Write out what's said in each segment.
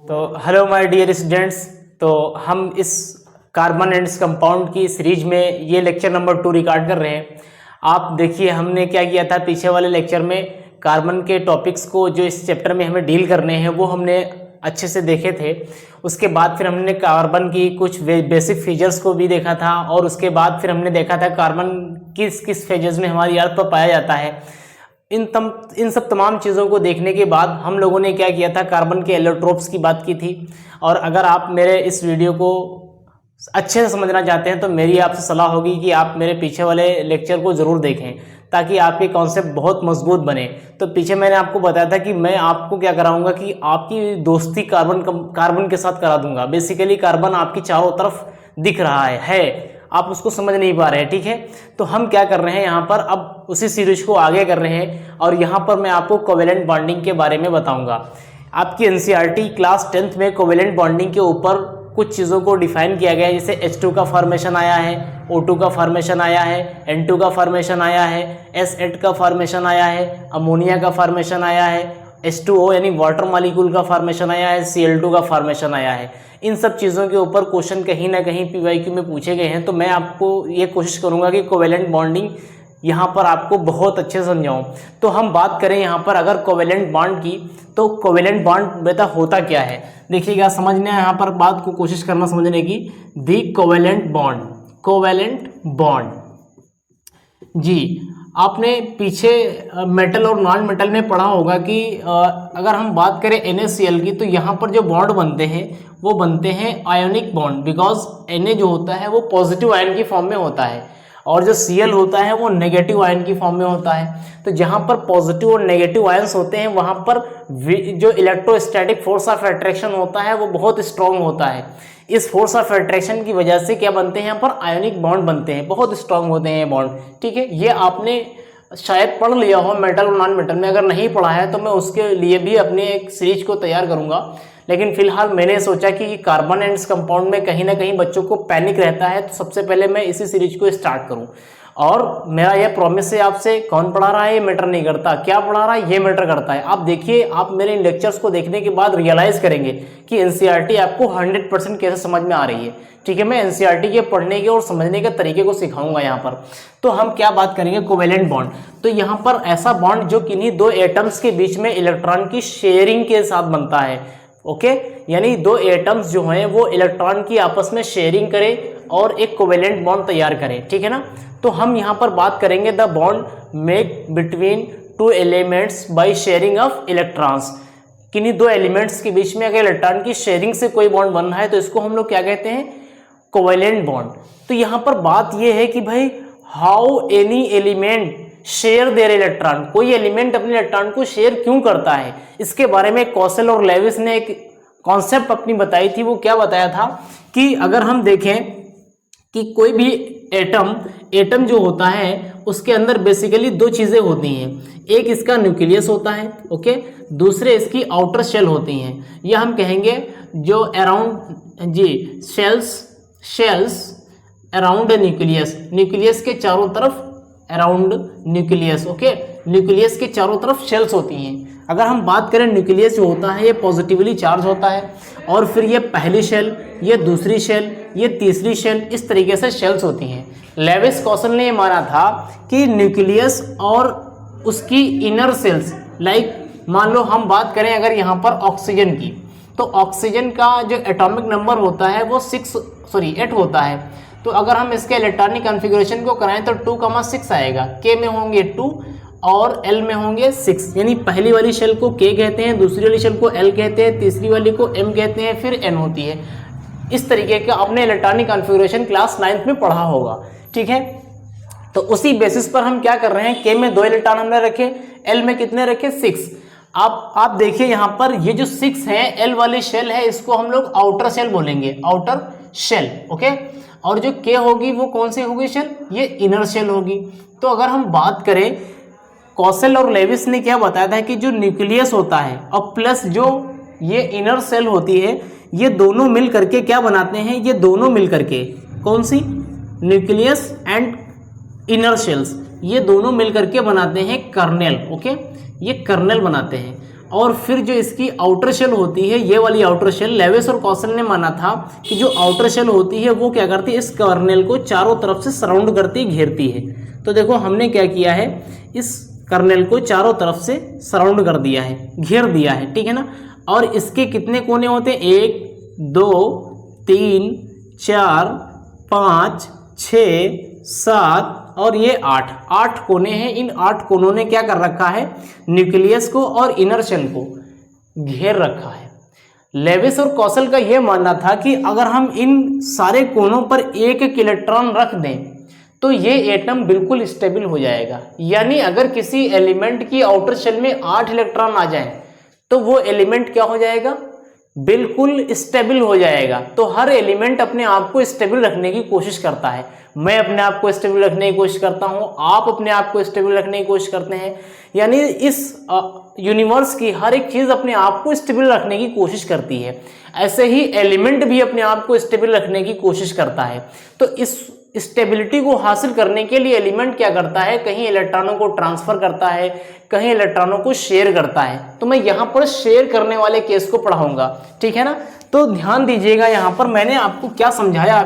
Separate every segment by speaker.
Speaker 1: तो hello my dear students. तो हम इस कार्बन एंड कंपाउंड की सीरीज में ये लेक्चर नंबर 2 रिकॉर्ड कर रहे हैं। आप देखिए हमने क्या किया था पीछे वाले लेक्चर में, कार्बन के टॉपिक्स को जो इस चैप्टर में हमें डील करने हैं वो हमने अच्छे से देखे थे। उसके बाद फिर हमने कार्बन की कुछ बेसिक फीचर्स को भी देखा था और उसके बाद फिर हमने देखा था कार्बन किस किस फेजेस में हमारी अर्थ पर पाया जाता है। इन सब तमाम चीज़ों को देखने के बाद हम लोगों ने क्या किया था, कार्बन के एलोट्रोप्स की बात की थी। और अगर आप मेरे इस वीडियो को अच्छे से समझना चाहते हैं तो मेरी आपसे सलाह होगी कि आप मेरे पीछे वाले लेक्चर को ज़रूर देखें ताकि आपके कॉन्सेप्ट बहुत मजबूत बने। तो पीछे मैंने आपको बताया था कि मैं आपको क्या कराऊंगा कि आपकी दोस्ती कार्बन के साथ करा दूंगा। बेसिकली कार्बन आपकी चारों तरफ दिख रहा है, आप उसको समझ नहीं पा रहे हैं। ठीक है, तो हम क्या कर रहे हैं यहाँ पर, अब उसी सीरीज को आगे कर रहे हैं और यहाँ पर मैं आपको कोवेलेंट बॉन्डिंग के बारे में बताऊंगा। आपकी एनसीईआरटी क्लास 10th में कोवेलेंट बॉन्डिंग के ऊपर कुछ चीज़ों को डिफाइन किया गया है, जैसे H2 का फॉर्मेशन आया है, O2 का फॉर्मेशन आया है, N2 का फॉर्मेशन आया है, S8 का फॉर्मेशन आया है, अमोनिया का फॉर्मेशन आया है, H2O यानी वाटर मॉलिक्यूल का फॉर्मेशन आया है, Cl2 का फॉर्मेशन आया है। इन सब चीज़ों के ऊपर क्वेश्चन कहीं ना कहीं PYQ में पूछे गए हैं, तो मैं आपको ये कोशिश करूंगा कि कोवेलेंट बॉन्डिंग यहाँ पर आपको बहुत अच्छे से समझाऊं। तो हम बात करें यहाँ पर अगर कोवेलेंट बॉन्ड की, तो कोवेलेंट बॉन्ड बेटा होता क्या है, देखिएगा समझने यहाँ पर बात को कोशिश करना समझने की। दी कोवेलेंट बॉन्ड जी, आपने पीछे मेटल और नॉन मेटल में पढ़ा होगा कि अगर हम बात करें NaCl की, तो यहाँ पर जो बॉन्ड बनते हैं वो बनते हैं आयोनिक बॉन्ड, बिकॉज Na जो होता है वो पॉजिटिव आयन की फॉर्म में होता है और जो Cl होता है वो नेगेटिव आयन की फॉर्म में होता है। तो जहाँ पर पॉजिटिव और नेगेटिव आयंस होते हैं वहाँ पर जो इलेक्ट्रोस्टैटिक फोर्स ऑफ अट्रैक्शन होता है वो बहुत स्ट्रॉन्ग होता है। इस फोर्स ऑफ अट्रैक्शन की वजह से क्या बनते हैं, यहाँ पर आयोनिक बॉन्ड बनते हैं, बहुत स्ट्रॉन्ग होते हैं ये बॉन्ड। ठीक है, ये आपने शायद पढ़ लिया हो मेटल और नॉन मेटल में, अगर नहीं पढ़ा है तो मैं उसके लिए भी अपने एक सीरीज को तैयार करूंगा। लेकिन फिलहाल मैंने सोचा कि कार्बन एंड कंपाउंड में कहीं ना कहीं बच्चों को पैनिक रहता है, तो सबसे पहले मैं इसी सीरीज को स्टार्ट करूं। और मेरा यह प्रॉमिस है आपसे, कौन पढ़ा रहा है ये मैटर नहीं करता, क्या पढ़ा रहा है ये मैटर करता है। आप देखिए, आप मेरे इन लेक्चर्स को देखने के बाद रियलाइज करेंगे कि एनसीईआरटी आपको 100% कैसे समझ में आ रही है। ठीक है, मैं एनसीईआरटी के पढ़ने के और समझने के तरीके को सिखाऊंगा यहाँ पर। तो हम क्या बात करेंगे, कोवेलेंट बॉन्ड। तो यहाँ पर ऐसा बॉन्ड जो किन्हीं दो एटम्स के बीच में इलेक्ट्रॉन की शेयरिंग के साथ बनता है। ओके, यानी दो एटम्स जो हैं वो इलेक्ट्रॉन की आपस में शेयरिंग करें और एक कोवेलेंट बॉन्ड तैयार करें। ठीक है ना, तो हम यहाँ पर बात करेंगे the bond make between two elements by sharing of electrons. किन्हीं दो एलिमेंट्स के बीच में अगर इलेक्ट्रॉन की शेयरिंग से कोई बॉन्ड बन रहा है तो इसको हम लोग क्या कहते हैं, कोवेलेंट बॉन्ड। तो यहाँ पर बात यह है कि भाई how any element share their electron, कोई एलिमेंट अपने इलेक्ट्रॉन को शेयर क्यों करता है, इसके बारे में कौशल और लेविस ने एक कॉन्सेप्ट अपनी बताई थी। वो क्या बताया था कि अगर हम देखें कि कोई भी एटम जो होता है उसके अंदर बेसिकली दो चीजें होती हैं, एक इसका न्यूक्लियस होता है, ओके, दूसरे इसकी आउटर शेल होती हैं। यह हम कहेंगे जो अराउंड जी शेल्स अराउंड न्यूक्लियस के चारों तरफ, अराउंड न्यूक्लियस, ओके, न्यूक्लियस के चारों तरफ शेल्स होती हैं। अगर हम बात करें, न्यूक्लियस जो होता है ये पॉजिटिवली चार्ज होता है और फिर ये पहली शेल, ये दूसरी शेल, ये तीसरी शेल, इस तरीके से शेल्स होती हैं। लेविस कौशल ने ये माना था कि न्यूक्लियस और उसकी इनर सेल्स, लाइक मान लो हम बात करें अगर यहाँ पर ऑक्सीजन की, तो ऑक्सीजन का जो एटॉमिक नंबर होता है वो 8 होता है। तो अगर हम इसके इलेक्ट्रॉनिक कॉन्फ़िगरेशन को कराएं तो 2,6 आएगा। K में होंगे 2 और L में होंगे 6, यानी पहली वाली शेल को K कहते हैं, दूसरी वाली शेल को L कहते हैं, तीसरी वाली को M कहते हैं, फिर N होती है। इस तरीके का आपने इलेक्ट्रॉनिक कॉन्फ़िगरेशन क्लास 9th में पढ़ा होगा। ठीक है, तो उसी बेसिस पर हम क्या कर रहे हैं, K में 2 इलेक्ट्रॉन हमने रखे, L में कितने रखे, 6। आप देखिए यहाँ पर ये जो 6 है, L वाली शेल है, इसको हम लोग आउटर शेल बोलेंगे, आउटर शेल, ओके। और जो K होगी वो कौन सी होगी शेल, ये इनर शेल होगी। तो अगर हम बात करें, कौशल और लेविस ने क्या बताया था कि जो न्यूक्लियस होता है और प्लस जो ये इनर सेल होती है, ये दोनों मिल करके क्या बनाते हैं, ये दोनों मिल करके, कौन सी, न्यूक्लियस एंड इनर शेल्स, ये दोनों मिल करके बनाते हैं कर्नेल, ओके, ये कर्नेल बनाते हैं। और फिर जो इसकी आउटर शेल होती है, ये वाली आउटर शेल, लेविस और कॉसल ने माना था कि जो आउटर शेल होती है वो क्या करती है, इस कर्नेल को चारों तरफ से सराउंड करती, घेरती है। तो देखो हमने क्या किया है, इस कर्नेल को चारों तरफ से सराउंड कर दिया है, घेर दिया है, ठीक है ना। और इसके कितने कोने होते हैं, 1 2 3 4 5 6 7 और ये 8 कोने हैं। इन 8 कोनों ने क्या कर रखा है, न्यूक्लियस को और इनर शेल को घेर रखा है। लेविस और कॉसल का यह मानना था कि अगर हम इन सारे कोनों पर एक एक इलेक्ट्रॉन रख दें तो ये एटम बिल्कुल स्टेबल हो जाएगा। यानी अगर किसी एलिमेंट की आउटर शेल में 8 इलेक्ट्रॉन आ जाएं तो वो एलिमेंट क्या हो जाएगा, बिल्कुल स्टेबल हो जाएगा। तो हर एलिमेंट अपने आप को स्टेबल रखने की कोशिश करता है। मैं अपने आप को स्टेबल रखने की कोशिश करता हूं, आप अपने आप को स्टेबल रखने की कोशिश करते हैं। यानी इस यूनिवर्स की हर एक चीज अपने आप को स्टेबल रखने की कोशिश करती है। ऐसे ही एलिमेंट भी अपने आप को स्टेबल रखने की कोशिश करता है। तो इस स्टेबिलिटी को हासिल करने के लिए एलिमेंट क्या करता है, कहीं इलेक्ट्रॉनों को ट्रांसफर करता है, कहीं इलेक्ट्रॉनों को शेयर करता है। तो मैं यहाँ पर शेयर करने वाले केस को पढ़ाऊंगा, ठीक है ना। तो ध्यान दीजिएगा, यहाँ पर मैंने आपको क्या समझाया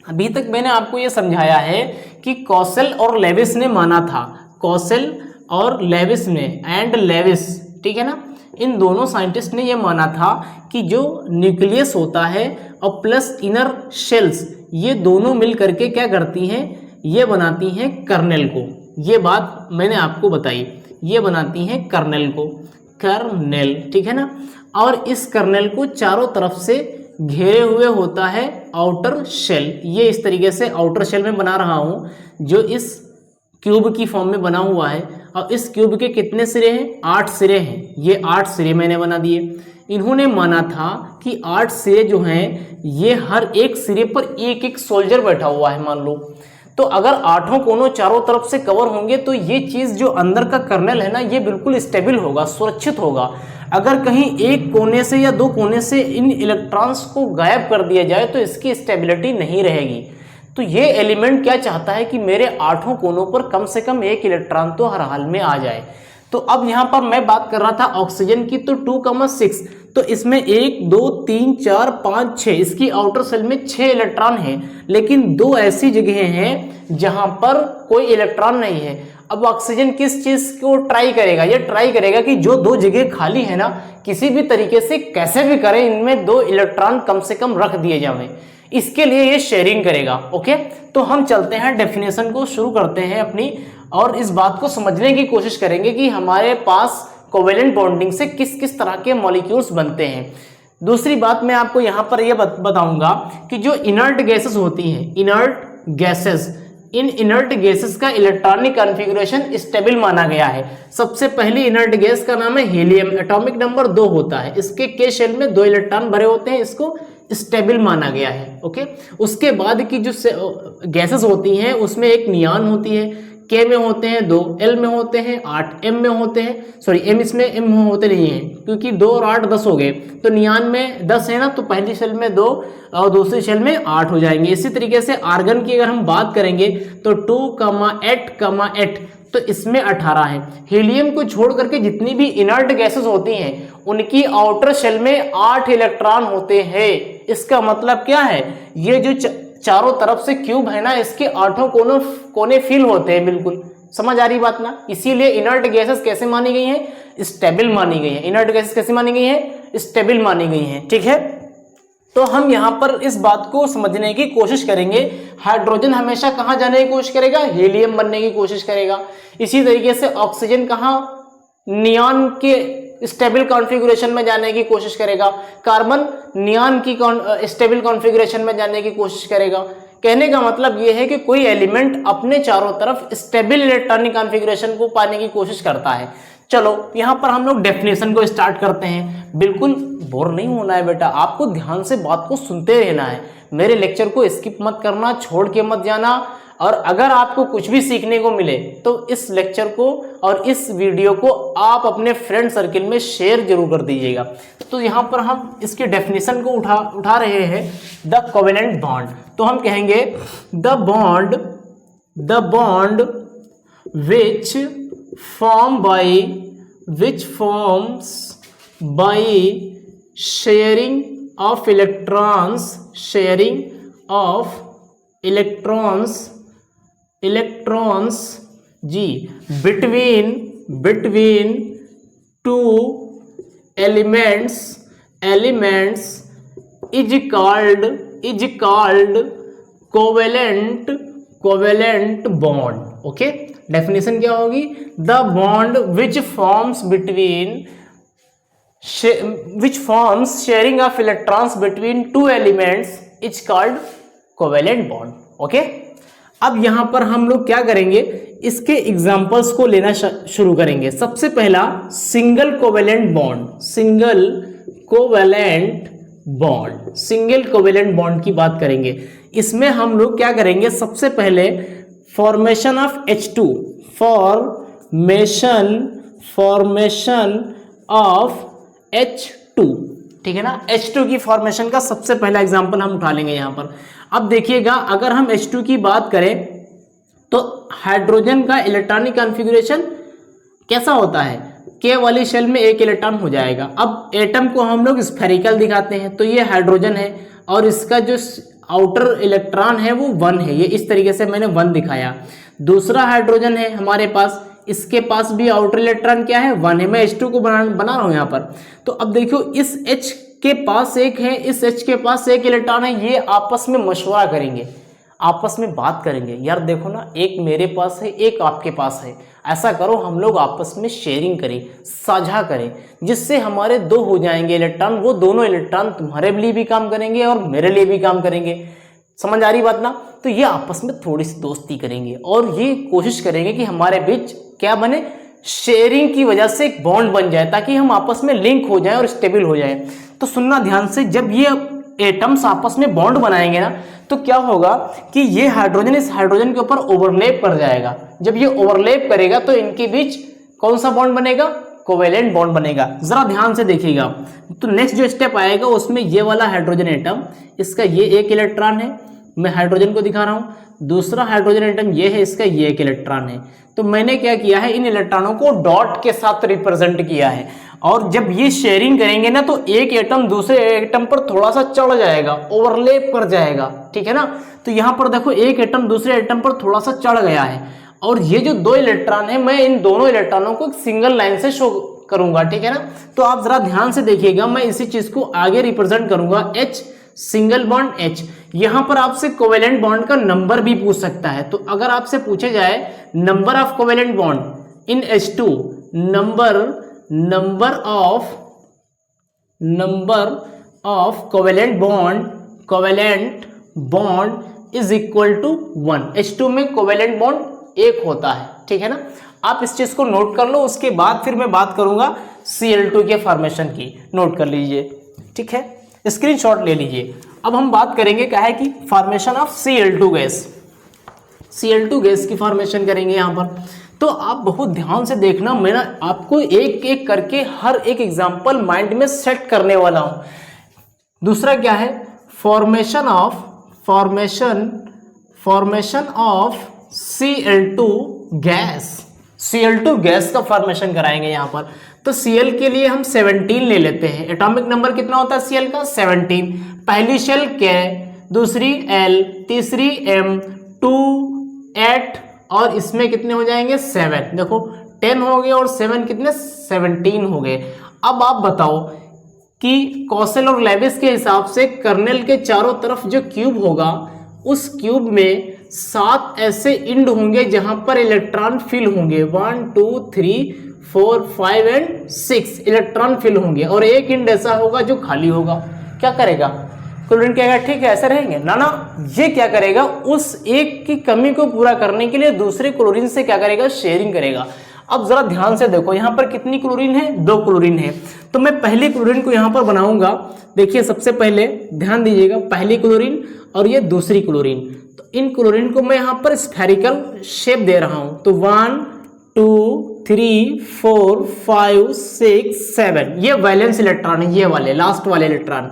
Speaker 1: अभी तक मैंने आपको ये समझाया है कि कॉसल और लेविस ने माना था, कॉसल और लेविस ने एंड लेविस, ठीक है ना, इन दोनों साइंटिस्ट ने ये माना था कि जो न्यूक्लियस होता है और प्लस इनर शेल्स, ये दोनों मिल करके क्या करती हैं, ये बनाती हैं कर्नेल को। ये बात मैंने आपको बताई, ये बनाती हैं कर्नेल को, कर्नेल, ठीक है ना। और इस कर्नेल को चारों तरफ से घेरे हुए होता है आउटर शेल। ये इस तरीके से आउटर शेल में बना रहा हूं, जो इस क्यूब की फॉर्म में बना हुआ है। और इस क्यूब के कितने सिरे हैं, 8 सिरे हैं। ये 8 सिरे मैंने बना दिए। इन्होंने माना था कि 8 सिरे जो हैं, ये हर एक सिरे पर एक एक सोल्जर बैठा हुआ है, मान लो। तो अगर 8 कोनों चारों तरफ से कवर होंगे तो ये चीज जो अंदर का कर्नेल है ना, ये बिल्कुल स्टेबल होगा, सुरक्षित होगा। अगर कहीं एक कोने से या 2 कोने से इन इलेक्ट्रॉन्स को गायब कर दिया जाए तो इसकी स्टेबिलिटी नहीं रहेगी। तो ये एलिमेंट क्या चाहता है कि मेरे 8 कोनों पर कम से कम एक इलेक्ट्रॉन तो हर हाल में आ जाए। तो अब यहाँ पर मैं बात कर रहा था ऑक्सीजन की, तो 2,6, तो इसमें 1 2 3 4 5 6, इसकी आउटर शेल में 6 इलेक्ट्रॉन हैं। लेकिन 2 ऐसी जगह हैं जहां पर कोई इलेक्ट्रॉन नहीं है। अब ऑक्सीजन किस चीज को ट्राई करेगा, ये ट्राई करेगा कि जो 2 जगह खाली है ना, किसी भी तरीके से कैसे भी करें इनमें 2 इलेक्ट्रॉन कम से कम रख दिए जाएं। इसके लिए ये शेयरिंग करेगा। ओके, तो हम चलते हैं, डेफिनेशन को शुरू करते हैं अपनी, और इस बात को समझने की कोशिश करेंगे कि हमारे पास कोवेलेंट बॉन्डिंग से किस किस तरह के मॉलिक्यूल्स बनते हैं। दूसरी बात मैं आपको यहाँ पर यह बताऊंगा कि जो इनर्ट गैसेस होती हैं, इनर्ट गैसेस, इन इनर्ट गैसेस का इलेक्ट्रॉनिक कॉन्फ़िगरेशन स्टेबल माना गया है। सबसे पहली इनर्ट गैस का नाम है हीलियम, एटॉमिक नंबर 2 होता है। इसके के शेल में 2 इलेक्ट्रॉन भरे होते हैं, इसको स्टेबल माना गया है। ओके, उसके बाद की जो गैसेस होती हैं उसमें एक नियान होती है, के में होते हैं 2, एल में होते हैं 8, एम में होते हैं, सॉरी एम, इसमें एम होते नहीं है क्योंकि 2 और 8 10 हो गए, तो नियान में 10 है ना, तो पहली शेल में 2 और दूसरी शेल में 8 हो जाएंगे। इसी तरीके से आर्गन की अगर हम बात करेंगे तो 2,8,8, तो इसमें 18 है। हीलियम को छोड़ करके जितनी भी इनर्ट गैसेस होती हैं उनकी आउटर शेल में 8 इलेक्ट्रॉन होते हैं। इसका मतलब क्या है, ये जो चारों तरफ से क्यूब है ना, इसके 8 कोने फिल होते हैं। बिल्कुल समझ आ रही बात ना। इसीलिए इनर्ट गैसेस कैसे मानी गई हैं, स्टेबल मानी गई है। इनर्ट गैसेस कैसे मानी गई है, स्टेबल मानी गई है। ठीक है, तो हम यहां पर इस बात को समझने की कोशिश करेंगे। हाइड्रोजन हमेशा कहां जाने की कोशिश करेगा, हीलियम बनने की कोशिश करेगा। इसी तरीके से ऑक्सीजन कहां, नियॉन के स्टेबल कॉन्फ़िगरेशन में जाने की कोशिश करेगा। कार्बन नियॉन की स्टेबल कॉन्फ़िगरेशन में जाने की कोशिश करेगा। कहने का मतलब यह है कि कोई एलिमेंट अपने चारों तरफ स्टेबल इलेक्ट्रॉनिक कॉन्फ़िगरेशन को पाने की कोशिश करता है। चलो यहां पर हम लोग डेफिनेशन को स्टार्ट करते हैं। बिल्कुल बोर नहीं होना है बेटा, आपको ध्यान से बात को सुनते रहना है। मेरे लेक्चर को स्किप मत करना, छोड़ के मत जाना। और अगर आपको कुछ भी सीखने को मिले तो इस लेक्चर को और इस वीडियो को आप अपने फ्रेंड सर्किल में शेयर जरूर कर दीजिएगा। तो यहाँ पर हम इसके डेफिनेशन को उठा रहे हैं, द कोवेलेंट बॉन्ड। तो हम कहेंगे the bond which form by which forms by sharing of electrons, sharing of electrons जी between two elements is called covalent bond. Okay, definition क्या होगी? The bond which forms sharing of electrons between two elements is called covalent bond. Okay, अब यहां पर हम लोग क्या करेंगे, इसके एग्जांपल्स को लेना शुरू करेंगे. सबसे पहला सिंगल कोवेलेंट बॉन्ड की बात करेंगे. इसमें हम लोग क्या करेंगे, सबसे पहले formation of H2, formation of H2, ठीक है ना. H2 की फॉर्मेशन का सबसे पहला एग्जांपल हम उठा लेंगे यहां पर. अब देखिएगा, अगर हम H2 की बात करें तो हाइड्रोजन का इलेक्ट्रॉनिक कॉन्फ़िगरेशन कैसा होता है, K वाली शेल में एक इलेक्ट्रॉन हो जाएगा. अब एटम को हम लोग स्फेरिकल दिखाते हैं, तो ये हाइड्रोजन है और इसका जो आउटर इलेक्ट्रॉन है वो 1 है. ये इस तरीके से मैंने 1 दिखाया. दूसरा हाइड्रोजन है हमारे पास, इसके पास भी आउटर इलेक्ट्रॉन क्या है, 1 है. मैं H2 को बना रहा हूं यहां पर. तो अब देखो, इस H के पास एक है, इस H के पास एक इलेक्ट्रॉन है. ये आपस में मशवरा करेंगे, आपस में बात करेंगे, यार देखो ना, एक मेरे पास है, एक आपके पास है, ऐसा करो हम लोग आपस में शेयरिंग करें, साझा करें, जिससे हमारे 2 हो जाएंगे इलेक्ट्रॉन. वो दोनों इलेक्ट्रॉन तुम्हारे लिए भी काम करेंगे और मेरे लिए भी काम करेंगे. समझ आ रही बात ना. तो ये आपस में थोड़ी सी दोस्ती करेंगे और ये कोशिश करेंगे कि हमारे बीच क्या बने, शेयरिंग की वजह से एक बॉन्ड बन जाए, ताकि हम आपस में लिंक हो जाएं और स्टेबल हो जाएं. तो सुनना ध्यान से, जब ये एटम्स आपस में बॉन्ड बनाएंगे ना, तो क्या होगा कि ये हाइड्रोजन इस हाइड्रोजन के ऊपर ओवरलैप कर जाएगा. जब ये ओवरलैप करेगा तो इनके बीच कौन सा बॉन्ड बनेगा, कोवेलेंट बॉन्ड बनेगा. जरा ध्यान से देखिएगा. तो नेक्स्ट जो स्टेप आएगा उसमें ये वाला हाइड्रोजन एटम, इसका ये एक इलेक्ट्रॉन है, मैं हाइड्रोजन को दिखा रहा हूं. दूसरा हाइड्रोजन एटम ये है, इसका ये एक इलेक्ट्रॉन है. तो मैंने क्या किया है, इन इलेक्ट्रॉनों को डॉट के साथ रिप्रेजेंट किया है. और जब ये शेयरिंग करेंगे ना, तो एक एटम दूसरे एटम पर थोड़ा सा चढ़ जाएगा, ओवरलैप कर जाएगा, ठीक है ना. तो यहां पर देखो, एक एटम दूसरे एटम पर थोड़ा सा चढ़ गया है. और ये जो 2 इलेक्ट्रॉन है, मैं इन दोनों इलेक्ट्रॉनों को एक सिंगल लाइन से शो करूंगा, ठीक है ना. तो आप जरा ध्यान से देखिएगा, मैं इसी चीज को आगे रिप्रेजेंट करूंगा. H single bond H. यहां पर आपसे कोवेलेंट बॉन्ड का नंबर भी पूछ सकता है. तो अगर आपसे पूछे जाए number of covalent bond in H2, number of covalent bond is equal to 1. H2 में कोवेलेंट बॉन्ड 1 होता है, ठीक है ना. आप इस चीज को नोट कर लो, उसके बाद फिर मैं बात करूंगा Cl2 के फॉर्मेशन की. नोट कर लीजिए, ठीक है, स्क्रीनशॉट ले लीजिए. अब हम बात करेंगे क्या है कि फॉर्मेशन ऑफ Cl2 गैस की फॉर्मेशन करेंगे यहां पर. तो आप बहुत ध्यान से देखना, मैं आपको एक एक करके हर एक एग्जांपल माइंड में सेट करने वाला हूं. दूसरा क्या है, फॉर्मेशन ऑफ Cl2 गैस का फॉर्मेशन कराएंगे यहां पर. तो Cl के लिए हम 17 ले लेते हैं. एटॉमिक नंबर कितना होता है Cl का, 17. पहली शेल K, दूसरी L, तीसरी M, 2, 8 और इसमें कितने हो जाएंगे, 7. देखो 10 हो गए और 7 कितने, 17 हो गए. अब आप बताओ कि कौशल और लेविस के हिसाब से कर्नेल के चारों तरफ जो क्यूब होगा, उस क्यूब में 7 ऐसे इंड होंगे जहां पर इलेक्ट्रॉन फिल होंगे. 1 2 3 4 5 एंड 6 इलेक्ट्रॉन फिल होंगे, और एक इंड ऐसा होगा जो खाली होगा. क्या करेगा, क्लोरीन कहेगा ठीक है ऐसे रहेंगे ना. ये क्या करेगा, उस एक की कमी को पूरा करने के लिए दूसरे क्लोरीन से क्या करेगा, शेयरिंग करेगा. अब जरा ध्यान से देखो, यहां पर कितनी क्लोरीन है, 2 क्लोरीन है. तो मैं पहली क्लोरीन को यहां पर बनाऊंगा. देखिए सबसे पहले ध्यान दीजिएगा, पहली क्लोरीन और ये दूसरी क्लोरीन. तो इन क्लोरीन को मैं यहां पर स्फेरिकल शेप दे रहा हूं. तो 1 2 3 4 5 6 7 ये वैलेंस इलेक्ट्रॉन है, ये वाले लास्ट वाले इलेक्ट्रॉन.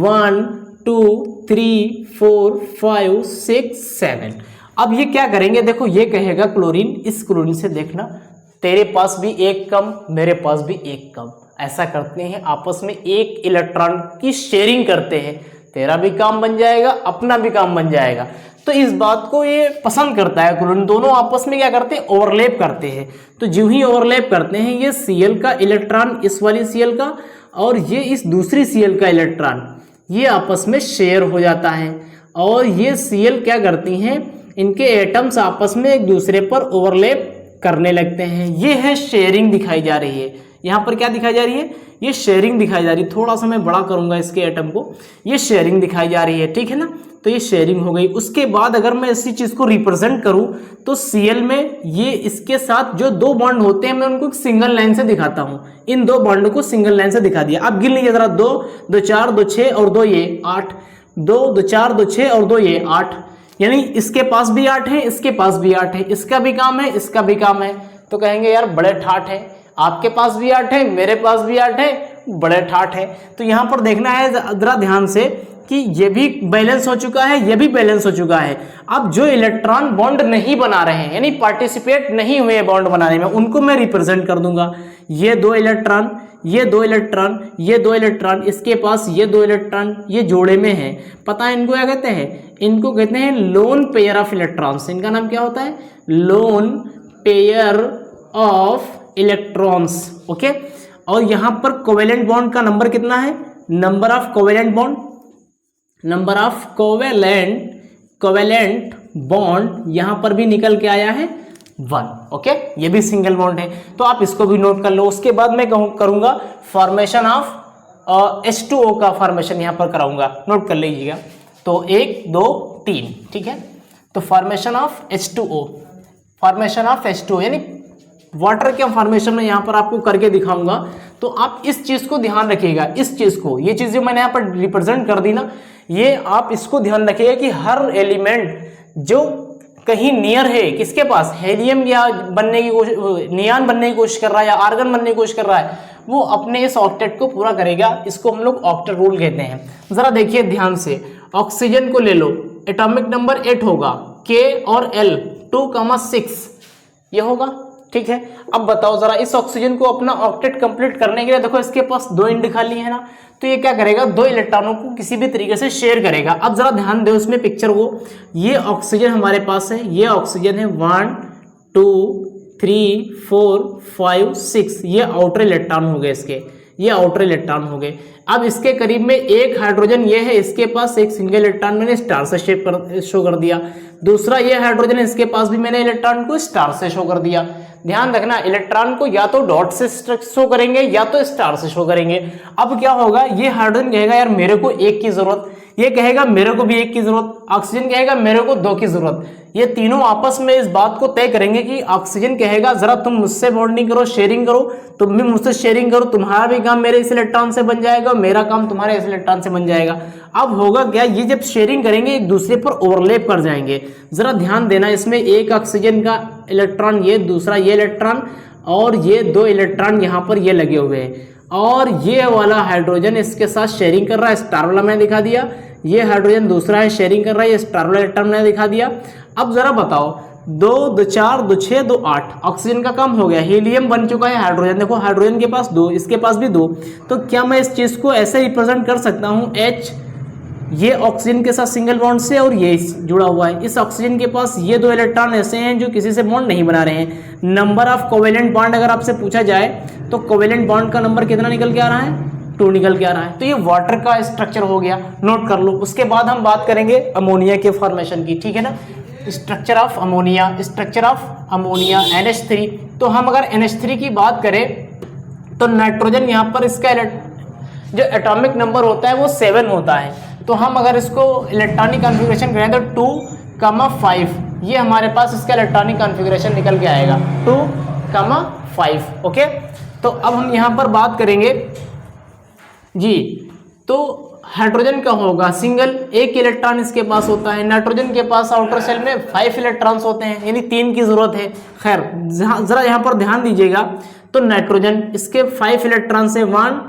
Speaker 1: 1 2 3 4 5 6 7. अब ये क्या करेंगे, देखो ये कहेगा क्लोरीन, इस क्लोरीन से देखना तेरे पास भी एक कम, मेरे पास भी एक कम, ऐसा करते हैं, आपस में एक इलेक्ट्रॉन की शेयरिंग करते हैं, तेरा भी काम बन जाएगा, अपना भी काम बन जाएगा। तो इस बात को ये पसंद करता है, क्लोरीन दोनों आपस में क्या करते हैं, ओवरलैप करते हैं। तो जो ही ओवरलैप करते हैं, ये Cl का इलेक्ट्रॉन इस वाली Cl का और ये इस दूसरी Cl का इलेक्ट्रॉन ये आपस में शेयर हो जाता है, और ये Cl क्या करती हैं, इनके एटम्स आपस में एक दूसरे पर ओवरलैप करने लगते हैं। ये है शेयरिंग दिखाई जा रही है। यहाँ पर क्या दिखाई जा रही है, ये शेयरिंग दिखाई जा रही है। थोड़ा सा मैं बड़ा करूंगा इसके एटम को, ये शेयरिंग दिखाई जा रही है, ठीक है ना। तो ये शेयरिंग हो गई। उसके बाद अगर मैं इसी चीज को रिप्रेजेंट करूं तो Cl में ये इसके साथ जो दो बॉन्ड होते हैं, मैं उनको सिंगल लाइन से दिखाता हूं। इन दो बॉन्ड को सिंगल लाइन से दिखा दिया। अब गिन लीजिए जरा, 2 2 4 2 6 और 2 ये 8, 2 2 4 2 6 और 2 ये 8, यानी इसके पास भी 8 है, इसके पास भी 8 है, इसका भी काम है, इसका भी काम है। तो कहेंगे यार बड़े ठाठ है, आपके पास भी 8 है, मेरे पास भी 8 है, बड़े ठाठ है। तो यहां पर देखना है जरा ध्यान से कि ये भी बैलेंस हो चुका है, ये भी बैलेंस हो चुका है। अब जो इलेक्ट्रॉन बॉन्ड नहीं बना रहे हैं, यानी पार्टिसिपेट नहीं हुए बॉन्ड बनाने में, उनको मैं रिप्रेजेंट कर दूंगा। ये 2 इलेक्ट्रॉन, ये 2 इलेक्ट्रॉन, ये 2 इलेक्ट्रॉन, इसके पास ये 2 इलेक्ट्रॉन, ये जोड़े में है। पता है इनको क्या कहते हैं, इनको कहते हैं लोन पेयर ऑफ इलेक्ट्रॉन्स। इनका नाम क्या होता है, lone pair of electrons. Okay, और यहां पर कोवेलेंट बॉन्ड का नंबर कितना है, number of covalent bond, number of covalent bond यहां पर भी निकल के आया है 1। ओके, ये भी सिंगल बॉन्ड है, तो आप इसको भी नोट कर लो। उसके बाद मैं करूंगा फॉर्मेशन ऑफ H2O का फॉर्मेशन यहां पर कराऊंगा, नोट कर लीजिएगा। तो 1 2 3, ठीक है। तो formation of H2O, formation of H2O यानी वाटर के फॉर्मेशन में यहां पर आपको करके दिखाऊंगा। तो आप इस चीज को ध्यान रखिएगा, इस चीज को, ये चीज जो मैंने यहां पर रिप्रेजेंट कर दी ना, ये आप इसको ध्यान रखिएगा कि हर एलिमेंट जो कहीं नियर है, किसके पास, हेलियम या बनने की कोशिश, नियान बनने की कोशिश कर रहा है या आर्गन बनने की कोशिश कर रहा है, वो अपने इस ऑक्टेट को पूरा करेगा। इसको हम लोग ऑक्टेट रूल कहते हैं। जरा देखिए ध्यान से, ऑक्सीजन को ले लो, एटॉमिक नंबर 8 होगा, K और L 2,6 ये होगा, ठीक है। अब बताओ जरा, इस ऑक्सीजन को अपना ऑक्टेट कंप्लीट करने के लिए, देखो इसके पास 2 एंड खाली है ना, तो ये क्या करेगा, 2 इलेक्ट्रॉनों को किसी भी तरीके से शेयर करेगा। अब जरा ध्यान दो इसमें पिक्चर को, ये ऑक्सीजन हमारे पास है, ये ऑक्सीजन है, 1 2 3 4 5 6, ये आउटर इलेक्ट्रॉन हो गए इसके, ये आउटर इलेक्ट्रॉन हो गए। अब इसके करीब में एक हाइड्रोजन ये है, इसके पास एक सिंगल इलेक्ट्रॉन मैंने स्टार से शो कर दिया। दूसरा ये हाइड्रोजन, इसके पास भी मैंने इलेक्ट्रॉन को स्टार से शो कर दिया। ध्यान रखना, इलेक्ट्रॉन को या तो डॉट से शो करेंगे या तो स्टार से शो करेंगे। अब क्या होगा, ये हाइड्रोजन कहेगा यार मेरे को 1 की जरूरत, ये कहेगा मेरे को भी 1 की जरूरत, ऑक्सीजन कहेगा मेरे को 2 की जरूरत। ये तीनों आपस में इस बात को तय करेंगे कि ऑक्सीजन कहेगा जरा तुम मुझसे बॉन्डिंग करो, शेयरिंग करो, तुम भी मुझसे शेयरिंग करो, तुम्हारा भी काम मेरे इस इलेक्ट्रॉन से बन जाएगा, मेरा काम तुम्हारे इस इलेक्ट्रॉन से बन जाएगा। अब होगा क्या, ये जब शेयरिंग करेंगे एक दूसरे पर ओवरलैप कर जाएंगे। जरा ध्यान देना, इसमें एक ऑक्सीजन का इलेक्ट्रॉन, ये दूसरा ये इलेक्ट्रॉन, और ये 2 इलेक्ट्रॉन यहाँ पर ये लगे हुए हैं, और ये वाला हाइड्रोजन इसके साथ शेयरिंग कर रहा है, स्टार वाला मैंने दिखा दिया। ये हाइड्रोजन दूसरा है, शेयरिंग कर रहा है, ये स्टार वाला इलेक्ट्रॉन मैंने दिखा दिया। अब जरा बताओ, 2 2 4 2 6 2 8, ऑक्सीजन का काम हो गया, हीलियम बन चुका है, हाइड्रोजन देखो, हाइड्रोजन के पास 2, इसके पास भी 2। तो क्या मैं इस चीज को ऐसे रिप्रेजेंट कर सकता हूँ, H ये ऑक्सीजन के साथ सिंगल बॉन्ड से और ये जुड़ा हुआ है, इस ऑक्सीजन के पास ये 2 इलेक्ट्रॉन ऐसे हैं जो किसी से बॉन्ड नहीं बना रहे हैं। नंबर ऑफ कोवेलेंट बॉन्ड अगर आपसे पूछा जाए तो कोवेलेंट बॉन्ड का नंबर कितना निकल के आ रहा है, 2 निकल के आ रहा है। तो ये वाटर का स्ट्रक्चर हो गया, नोट कर लो। उसके बाद हम बात करेंगे अमोनिया के फॉर्मेशन की, ठीक है ना। Structure of ammonia, structure of ammonia NH3। तो हम अगर NH3 की बात करें तो नाइट्रोजन यहाँ पर इसका जो एटॉमिक नंबर होता है वो 7 होता है। तो हम अगर इसको इलेक्ट्रॉनिक कॉन्फ़िगरेशन करें तो 2,5 ये हमारे पास इसका इलेक्ट्रॉनिक कॉन्फ़िगरेशन निकल के आएगा, 2,5। ओके, तो अब हम यहाँ पर बात करेंगे जी, तो हाइड्रोजन का होगा सिंगल, 1 इलेक्ट्रॉन इसके पास होता है। नाइट्रोजन के पास आउटर सेल में 5 इलेक्ट्रॉन्स होते हैं, यानी 3 की जरूरत है। खैर जरा यहाँ पर ध्यान दीजिएगा, तो नाइट्रोजन इसके 5 इलेक्ट्रॉन से 1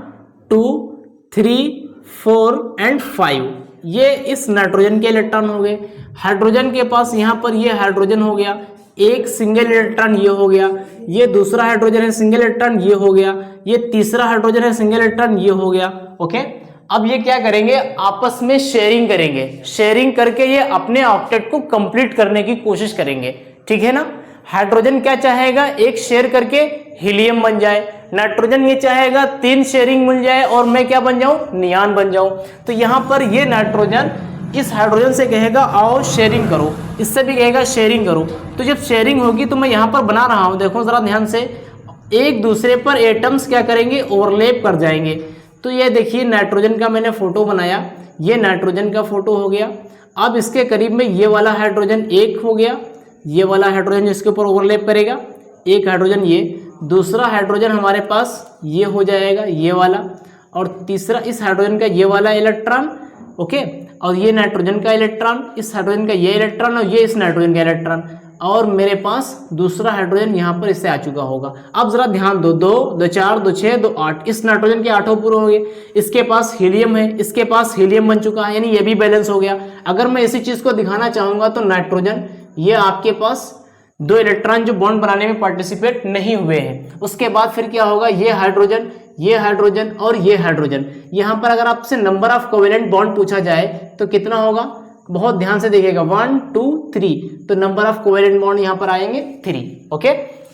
Speaker 1: 2 3 4 एंड 5, ये इस नाइट्रोजन के इलेक्ट्रॉन हो गए। हाइड्रोजन के पास यहाँ पर ये हाइड्रोजन हो गया, एक सिंगल इलेक्ट्रॉन ये हो गया, ये दूसरा हाइड्रोजन है सिंगल इलेक्ट्रॉन ये हो गया, ये तीसरा हाइड्रोजन है सिंगल इलेक्ट्रॉन ये हो गया। ओके, अब ये क्या करेंगे, आपस में शेयरिंग करेंगे, शेयरिंग करके ये अपने ऑक्टेट को कंप्लीट करने की कोशिश करेंगे, ठीक है ना। हाइड्रोजन क्या चाहेगा, एक शेयर करके हीलियम बन जाए, नाइट्रोजन ये चाहेगा 3 शेयरिंग मिल जाए और मैं क्या बन जाऊं, नियान बन जाऊं। तो यहां पर ये नाइट्रोजन इस हाइड्रोजन से कहेगा आओ शेयरिंग करो, इससे भी कहेगा शेयरिंग करो। तो जब शेयरिंग होगी तो मैं यहां पर बना रहा हूं, देखो जरा ध्यान से, एक दूसरे पर एटम्स क्या करेंगे, ओवरलैप कर जाएंगे। तो ये देखिए नाइट्रोजन का मैंने फोटो बनाया, ये नाइट्रोजन का फोटो हो गया। अब इसके करीब में ये वाला हाइड्रोजन एक हो गया, ये वाला हाइड्रोजन जिसके ऊपर ओवरलैप करेगा, एक हाइड्रोजन ये, दूसरा हाइड्रोजन हमारे पास ये हो जाएगा ये वाला, और तीसरा इस हाइड्रोजन का ये वाला इलेक्ट्रॉन। ओके, और ये नाइट्रोजन का इलेक्ट्रॉन, इस हाइड्रोजन का ये इलेक्ट्रॉन, और ये इस नाइट्रोजन का इलेक्ट्रॉन, और मेरे पास दूसरा हाइड्रोजन यहाँ पर इससे आ चुका होगा। अब जरा ध्यान दो, 2 2 4 2 6 2 8, इस नाइट्रोजन के 8 पूरे हो गए। इसके पास हीलियम है, इसके पास हीलियम बन चुका है, यानी ये भी बैलेंस हो गया। अगर मैं इसी चीज को दिखाना चाहूंगा तो नाइट्रोजन, ये आपके पास 2 इलेक्ट्रॉन जो बॉन्ड बनाने में पार्टिसिपेट नहीं हुए हैं। उसके बाद फिर क्या होगा, ये हाइड्रोजन, ये हाइड्रोजन और ये हाइड्रोजन। यहाँ पर अगर आपसे नंबर ऑफ कोवेलेंट बॉन्ड पूछा जाए तो कितना होगा, बहुत ध्यान से देखिएगा, 1 2 3, तो नंबर ऑफ कोवेलेंट बॉन्ड यहाँ पर आएंगे 3। ओके,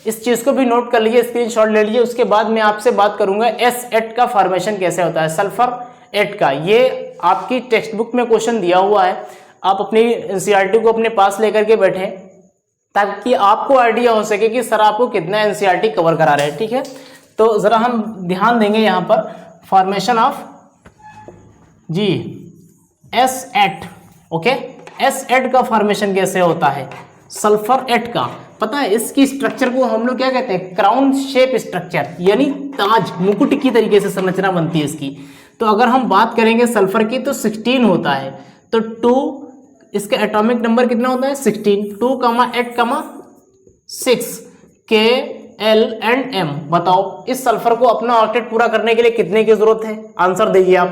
Speaker 1: इस चीज को भी नोट कर लीजिए, स्क्रीनशॉट ले लीजिए। उसके बाद मैं आपसे बात करूंगा S8 का फॉर्मेशन कैसे होता है, सल्फर 8 का। ये आपकी टेक्स्ट बुक में क्वेश्चन दिया हुआ है, आप अपनी एनसीईआरटी को अपने पास लेकर के बैठे ताकि आपको आइडिया हो सके कि सर आपको कितना एनसीईआरटी कवर करा रहे हैं, ठीक है। तो जरा हम ध्यान देंगे यहाँ पर formation of ji S8। Okay, S8 का फॉर्मेशन कैसे होता है, सल्फर 8 का। पता है इसकी स्ट्रक्चर को हम लोग क्या कहते हैं, क्राउन शेप स्ट्रक्चर, यानी ताज मुकुट की तरीके से संरचना बनती है इसकी। तो अगर हम बात करेंगे सल्फर की तो 16 होता है, तो 2 इसका एटॉमिक नंबर कितना होता है, 16, 2, 8, 6 K L एंड M। बताओ इस सल्फर को अपना ऑक्टेट पूरा करने के लिए कितने की जरूरत है, आंसर दीजिए आप,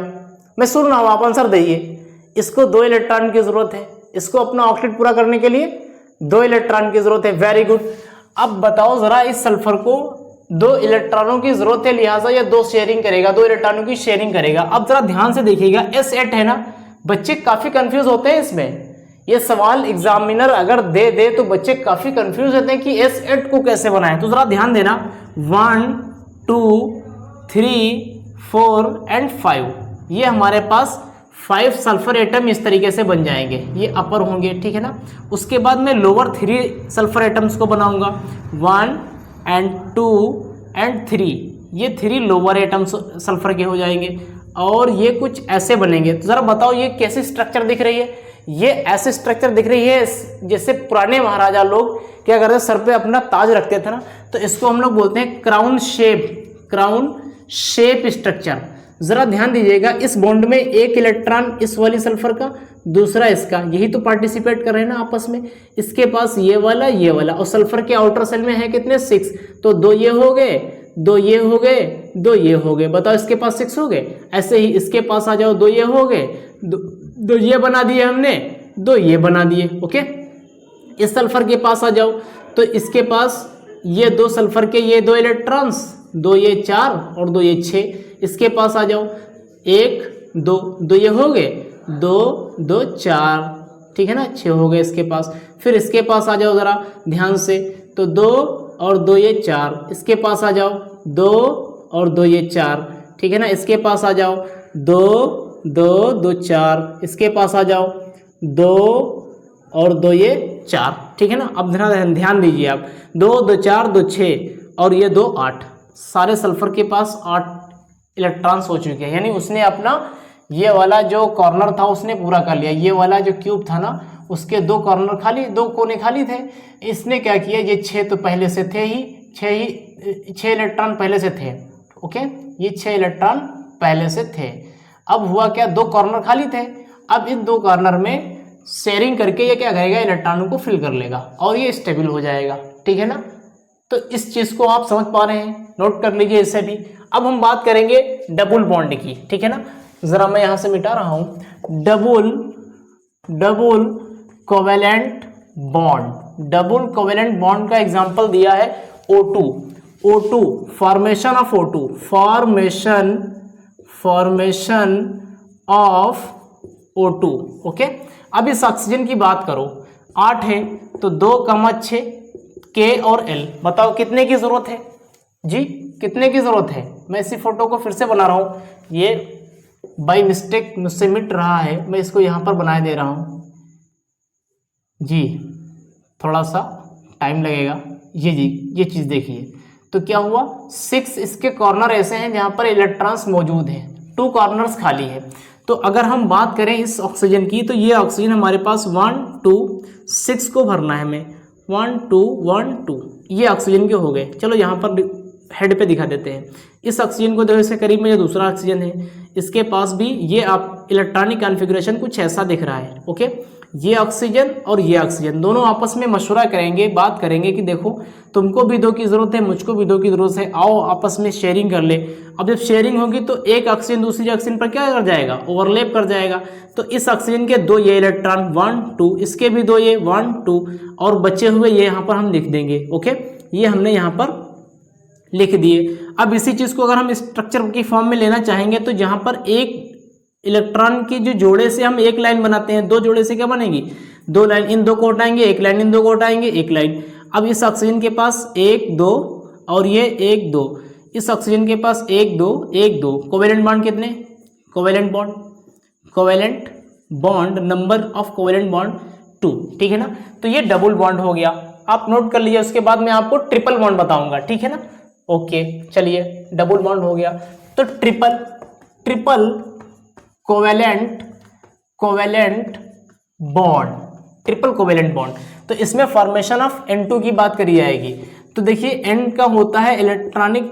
Speaker 1: मैं सुन रहा हूं आप आंसर दीजिए। इसको 2 इलेक्ट्रॉन की जरूरत है, इसको अपना ऑक्टेट पूरा करने के लिए 2 इलेक्ट्रॉन की जरूरत है। Very good. अब बताओ जरा इस सल्फर को 2 इलेक्ट्रॉनों की जरूरत है, लिहाजा ये 2 शेयरिंग करेगा, 2 इलेक्ट्रॉनों की शेयरिंग करेगा। अब जरा ध्यान से देखिएगा, S8 है ना, बच्चे काफी कंफ्यूज होते हैं इसमें। ये सवाल एग्जामिनर अगर दे तो बच्चे काफी कंफ्यूज होते हैं कि S8 को कैसे बनाएं। तो जरा ध्यान देना, 1 2 3 4 एंड 5, ये हमारे पास 5 सल्फर एटम इस तरीके से बन जाएंगे, ये अपर होंगे, ठीक है ना। उसके बाद मैं लोअर 3 सल्फर एटम्स को बनाऊंगा, 1 एंड 2 एंड 3, ये 3 लोअर एटम्स सल्फर के हो जाएंगे, और ये कुछ ऐसे बनेंगे। तो जरा बताओ ये कैसी स्ट्रक्चर दिख रही है, ये ऐसे स्ट्रक्चर दिख रही है जैसे पुराने महाराजा लोग क्या करते, सर पे अपना ताज रखते थे ना, तो इसको हम लोग बोलते हैं क्राउन शेप स्ट्रक्चर। जरा ध्यान दीजिएगा, इस बॉन्ड में एक इलेक्ट्रॉन इस वाली सल्फर का, दूसरा इसका, यही तो पार्टिसिपेट कर रहे हैं ना आपस में। इसके पास ये वाला, और सल्फर के आउटर सेल में है कितने, 6, तो 2 ये हो गए, 2 ये हो गए, 2 ये हो गए। बताओ इसके पास 6 हो गए। ऐसे ही इसके पास आ जाओ, 2 ये हो गए, 2 ये बना दिए हमने, 2 ये बना दिए। ओके, इस सल्फर के पास आ जाओ, तो इसके पास ये 2 सल्फर के ये 2 इलेक्ट्रॉन्स, 2 ये 4 और 2 ये 6। इसके पास आ जाओ, 1 2 2 ये हो गए, 2 2 4, ठीक है ना, 6 हो गए इसके पास। फिर इसके पास आ जाओ जरा ध्यान से, तो 2 और 2 ये 4, इसके पास आ जाओ, 2 और 2 ये 4, ठीक है ना। इसके पास आ जाओ, 2 2 2 4, इसके पास आ जाओ, 2 और 2 ये 4, ठीक है ना। अब ध्यान दीजिए आप, 2 2 4 2 6 और ये 2 8, सारे सल्फर के पास 8 इलेक्ट्रॉन्स हो चुके हैं, यानी उसने अपना ये वाला जो कॉर्नर था उसने पूरा कर लिया। ये वाला जो क्यूब था ना, उसके 2 कॉर्नर खाली, 2 कोने खाली थे। इसने क्या किया, ये 6 तो पहले से थे ही, 6 इलेक्ट्रॉन पहले से थे। ओके, ये 6 इलेक्ट्रॉन पहले से थे। अब हुआ क्या, 2 कॉर्नर खाली थे, अब इन 2 कॉर्नर में शेयरिंग करके ये क्या करेगा, इलेक्ट्रॉनों को फिल कर लेगा और ये स्टेबल हो जाएगा, ठीक है ना। तो इस चीज को आप समझ पा रहे हैं, नोट कर लीजिए इसे भी। अब हम बात करेंगे डबल बॉन्ड की, ठीक है ना। जरा मैं यहां से मिटा रहा हूं, double covalent bond. Double covalent bond का एग्जांपल दिया है O2, formation of O2, formation of O2। Okay, अब इस ऑक्सीजन की बात करो, 8 है तो 2,6 K और L, बताओ कितने की जरूरत है जी, कितने की जरूरत है। मैं इसी फोटो को फिर से बना रहा हूँ, ये बाय मिस्टेक मुझसे मिट रहा है, मैं इसको यहाँ पर बना दे रहा हूँ जी, थोड़ा सा टाइम लगेगा। ये जी, ये चीज़ देखिए, तो क्या हुआ, 6 इसके कॉर्नर ऐसे हैं जहाँ पर इलेक्ट्रॉन्स मौजूद हैं, 2 कॉर्नर्स खाली है। तो अगर हम बात करें इस ऑक्सीजन की, तो ये ऑक्सीजन हमारे पास 1 2 6 को भरना है हमें, 1 2 1 2, ये ऑक्सीजन के हो गए। चलो यहाँ पर हेड पे दिखा देते हैं। इस ऑक्सीजन को देखो, इसके करीब में ये दूसरा ऑक्सीजन है, इसके पास भी ये आप इलेक्ट्रॉनिक कॉन्फ़िगरेशन कुछ ऐसा दिख रहा है। ओके, ये ऑक्सीजन और ये ऑक्सीजन दोनों आपस में मशवरा करेंगे, बात करेंगे कि देखो तुमको भी 2 की ज़रूरत है, मुझको भी 2 की ज़रूरत है, आओ आपस में शेयरिंग कर ले। अब जब शेयरिंग होगी तो एक ऑक्सीजन दूसरी ऑक्सीजन पर क्या कर जाएगा, ओवरलैप कर जाएगा। तो इस ऑक्सीजन के 2 ये इलेक्ट्रॉन 1 2, इसके भी 2 ये 1 2, और बचे हुए ये यहाँ पर हम लिख देंगे। ओके, ये हमने यहाँ पर लिख दिए। अब इसी चीज़ को अगर हम स्ट्रक्चर की फॉर्म में लेना चाहेंगे, तो जहाँ पर एक इलेक्ट्रॉन की जो जोड़े से हम एक लाइन बनाते हैं, 2 जोड़े से क्या बनेगी, 2 लाइन, इन 2 को हटाएंगे, एक लाइन, इन 2 को हटाएंगे, एक लाइन। अब इस ऑक्सीजन के पास 1 2 और ये 1 2, इस ऑक्सीजन के पास 1 2 1 2, कोवेलेंट बॉन्ड कितने, covalent bond number of covalent bond 2, ठीक है ना। तो ये डबल बॉन्ड हो गया, आप नोट कर लीजिए, उसके बाद मैं आपको ट्रिपल बॉन्ड बताऊंगा, ठीक है ना। ओके, चलिए, डबल बॉन्ड हो गया, तो triple covalent bond, triple covalent bond. तो इसमें फॉर्मेशन ऑफ N2 की बात करी जाएगी। तो देखिए N का होता है इलेक्ट्रॉनिक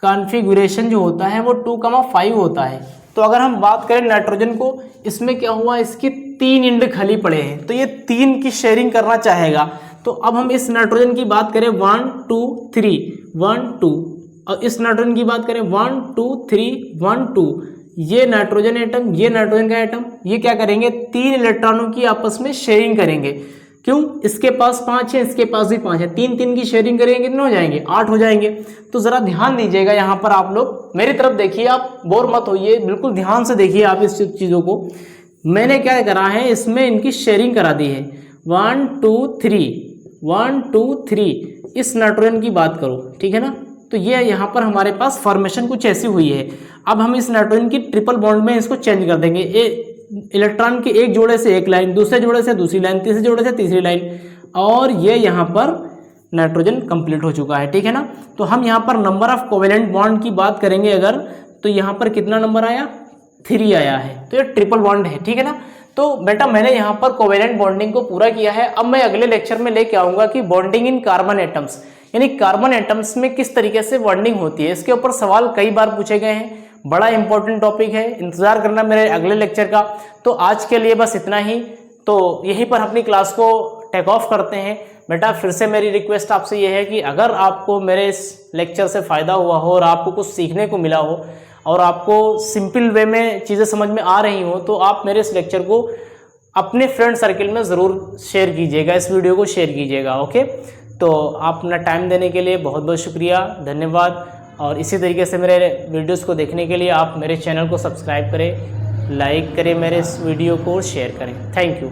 Speaker 1: कॉन्फ़िगरेशन जो होता है वो 2,5 होता है। तो अगर हम बात करें नाइट्रोजन को, इसमें क्या हुआ, इसकी 3 इंड खाली पड़े हैं, तो ये 3 की शेयरिंग करना चाहेगा। तो अब हम इस नाइट्रोजन की बात करें 1 2 3 1 2, और इस नाइट्रोजन की बात करें 1 2 3 1 2, ये नाइट्रोजन एटम, ये नाइट्रोजन का एटम, ये क्या करेंगे, 3 इलेक्ट्रॉनों की आपस में शेयरिंग करेंगे। क्यों, इसके पास 5 है, इसके पास भी 5 है, 3 की शेयरिंग करेंगे, कितने हो जाएंगे, 8 हो जाएंगे। तो जरा ध्यान दीजिएगा, यहाँ पर आप लोग मेरी तरफ देखिए, आप बोर मत होइए, बिल्कुल ध्यान से देखिए आप इस चीज़ों को। मैंने क्या करा है, इसमें इनकी शेयरिंग करा दी है, 1 2 3 1 2 3, इस नाइट्रोजन की बात करो, ठीक है ना। तो ये यहाँ पर हमारे पास फॉर्मेशन कुछ ऐसी हुई है। अब हम इस नाइट्रोजन की ट्रिपल बॉन्ड में इसको चेंज कर देंगे, इलेक्ट्रॉन के एक जोड़े से एक लाइन, दूसरे जोड़े से दूसरी लाइन, तीसरे जोड़े से तीसरी लाइन, और ये यहाँ पर नाइट्रोजन कंप्लीट हो चुका है, ठीक है ना। तो हम यहाँ पर नंबर ऑफ कोवेलेंट बॉन्ड की बात करेंगे अगर, तो यहाँ पर कितना नंबर आया, 3 आया है, तो ये ट्रिपल बॉन्ड है, ठीक है ना। तो बेटा मैंने यहाँ पर कोवेलेंट बॉन्डिंग को पूरा किया है। अब मैं अगले लेक्चर में लेके आऊंगा कि बॉन्डिंग इन कार्बन एटम्स, यानी कार्बन एटम्स में किस तरीके से बॉन्डिंग होती है। इसके ऊपर सवाल कई बार पूछे गए हैं, बड़ा इंपॉर्टेंट टॉपिक है, इंतजार करना मेरे अगले लेक्चर का। तो आज के लिए बस इतना ही, तो यहीं पर अपनी क्लास को टेक ऑफ करते हैं। बेटा फिर से मेरी रिक्वेस्ट आपसे ये है कि अगर आपको मेरे इस लेक्चर से फ़ायदा हुआ हो और आपको कुछ सीखने को मिला हो और आपको सिंपल वे में चीज़ें समझ में आ रही हो, तो आप मेरे इस लेक्चर को अपने फ्रेंड सर्किल में ज़रूर शेयर कीजिएगा, इस वीडियो को शेयर कीजिएगा। ओके, तो आप अपना टाइम देने के लिए बहुत बहुत शुक्रिया, धन्यवाद। और इसी तरीके से मेरे वीडियोस को देखने के लिए आप मेरे चैनल को सब्सक्राइब करें, लाइक करें, मेरे इस वीडियो को शेयर करें। Thank you.